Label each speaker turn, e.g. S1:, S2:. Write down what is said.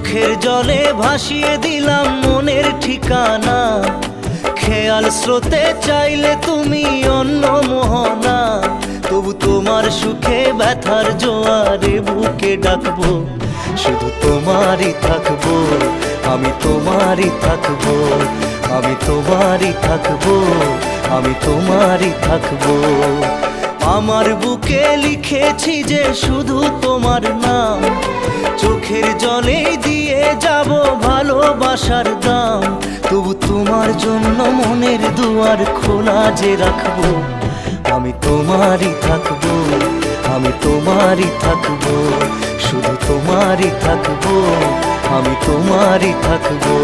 S1: চোখের জলে ভাসিয়ে দিলাম মনের ঠিকানা, খেয়াল স্রোতে চাইলে তুমি অন্য মোহনা। তবু তোমার সুখে ব্যথার জোয়ারে বুকে ডাকবো, শুধু তোমারই থাকবো, আমি তোমারই থাকবো, আমি তোমারই থাকবো, আমি তোমারই থাকবো। আমার বুকে লিখেছি যে শুধু তোমার নাম, চোখের জলে দিয়ে যাব ভালোবাসার দাম। তবু তোমার জন্য মনের দুয়ার খোলা যে রাখবো, আমি তোমারই থাকবো, আমি তোমারই থাকবো, শুধু তোমারই থাকবো, আমি তোমারই থাকবো।